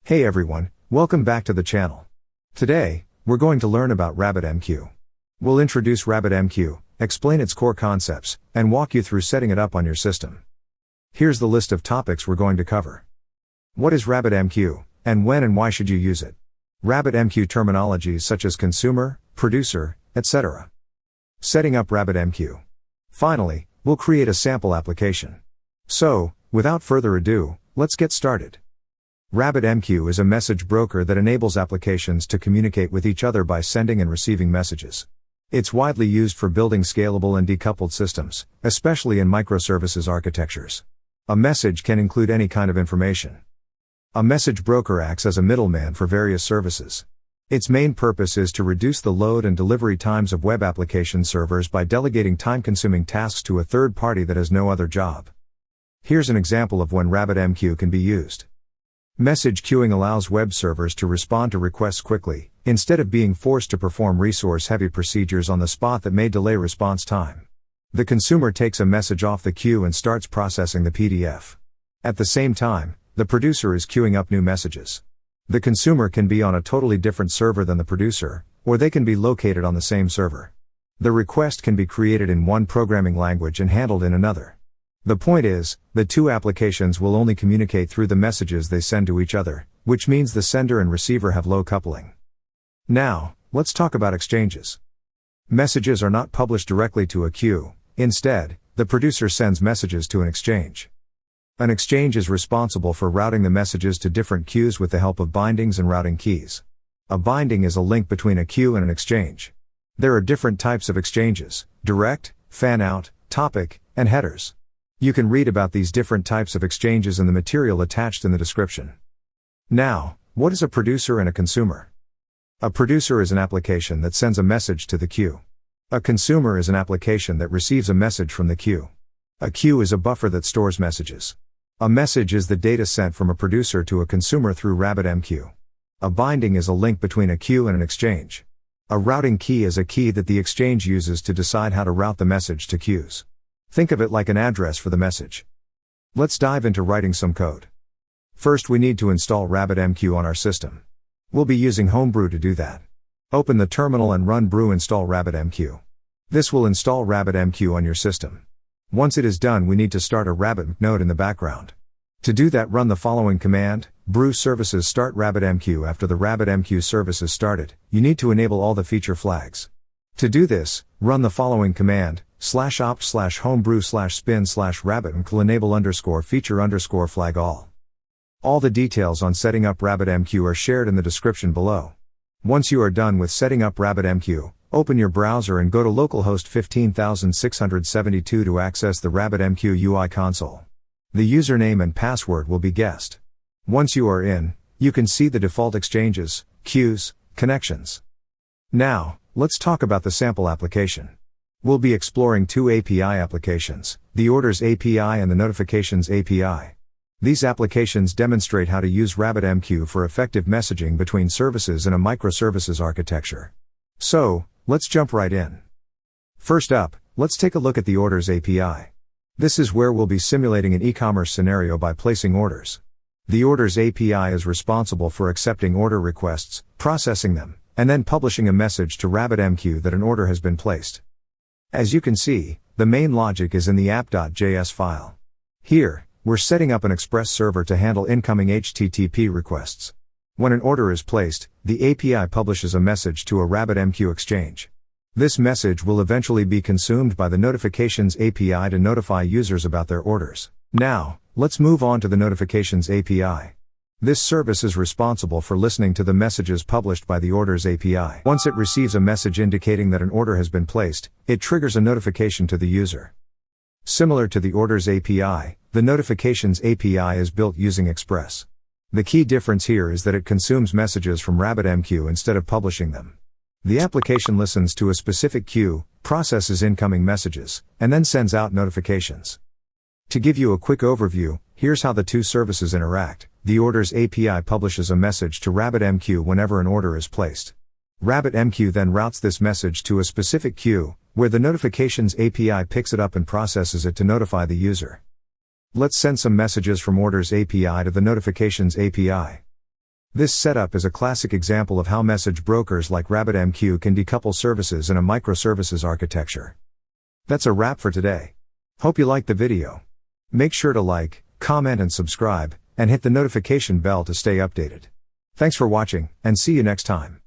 Hey everyone, welcome back to the channel. Today, we're going to learn about Rabbitmq. We'll introduce Rabbitmq, explain its core concepts, and walk you through setting it up on your system. Here's the list of topics we're going to cover. What is Rabbitmq, and when and why should you use it? Rabbitmq terminologies such as consumer, producer, etc. Setting up Rabbitmq. Finally, we'll create a sample application. So, without further ado, let's get started. Rabbitmq is a message broker that enables applications to communicate with each other by sending and receiving messages. It's widely used for building scalable and decoupled systems, especially in microservices architectures. A message can include any kind of information. A message broker acts as a middleman for various services. Its main purpose is to reduce the load and delivery times of web application servers by delegating time-consuming tasks to a third party that has no other job. Here's an example of when Rabbitmq can be used. Message queuing allows web servers to respond to requests quickly, instead of being forced to perform resource-heavy procedures on the spot that may delay response time. The consumer takes a message off the queue and starts processing the PDF. At the same time, the producer is queuing up new messages. The consumer can be on a totally different server than the producer, or they can be located on the same server. The request can be created in one programming language and handled in another. The point is, the two applications will only communicate through the messages they send to each other, which means the sender and receiver have low coupling. Now, let's talk about exchanges. Messages are not published directly to a queue. Instead, the producer sends messages to an exchange. An exchange is responsible for routing the messages to different queues with the help of bindings and routing keys. A binding is a link between a queue and an exchange. There are different types of exchanges: direct, fan-out, topic, and headers. You can read about these different types of exchanges in the material attached in the description. Now, what is a producer and a consumer? A producer is an application that sends a message to the queue. A consumer is an application that receives a message from the queue. A queue is a buffer that stores messages. A message is the data sent from a producer to a consumer through Rabbitmq. A binding is a link between a queue and an exchange. A routing key is a key that the exchange uses to decide how to route the message to queues. Think of it like an address for the message. Let's dive into writing some code. First, we need to install Rabbitmq on our system. We'll be using homebrew to do that. Open the terminal and run brew install Rabbitmq. This will install Rabbitmq on your system. Once it is done, we need to start a Rabbitmq node in the background. To do that, run the following command: brew services start Rabbitmq. After the Rabbitmq service is started, you need to enable all the feature flags. To do this, run the following command: /opt/homebrew/sbin/rabbitmq enable _feature_flag all. All the details on setting up Rabbitmq are shared in the description below. Once you are done with setting up Rabbitmq, open your browser and go to localhost 15672 to access the Rabbitmq UI console. The username and password will be guessed. Once you are in, you can see the default exchanges, queues, connections. Now, let's talk about the sample application. We'll be exploring two API applications, the Orders API and the Notifications API. These applications demonstrate how to use Rabbitmq for effective messaging between services in a microservices architecture. So, let's jump right in. First up, let's take a look at the Orders API. This is where we'll be simulating an e-commerce scenario by placing orders. The Orders API is responsible for accepting order requests, processing them, and then publishing a message to Rabbitmq that an order has been placed. As you can see, the main logic is in the app.js file. Here, we're setting up an Express server to handle incoming HTTP requests. When an order is placed, the API publishes a message to a Rabbitmq exchange. This message will eventually be consumed by the Notifications API to notify users about their orders. Now, let's move on to the Notifications API. This service is responsible for listening to the messages published by the Orders API. Once it receives a message indicating that an order has been placed, it triggers a notification to the user. Similar to the Orders API, the Notifications API is built using Express. The key difference here is that it consumes messages from Rabbitmq instead of publishing them. The application listens to a specific queue, processes incoming messages, and then sends out notifications. To give you a quick overview, here's how the two services interact. The Orders API publishes a message to Rabbitmq whenever an order is placed. Rabbitmq then routes this message to a specific queue, where the Notifications API picks it up and processes it to notify the user. Let's send some messages from Orders API to the Notifications API. This setup is a classic example of how message brokers like Rabbitmq can decouple services in a microservices architecture. That's a wrap for today. Hope you liked the video. Make sure to like, comment and subscribe, and hit the notification bell to stay updated. Thanks for watching, and see you next time.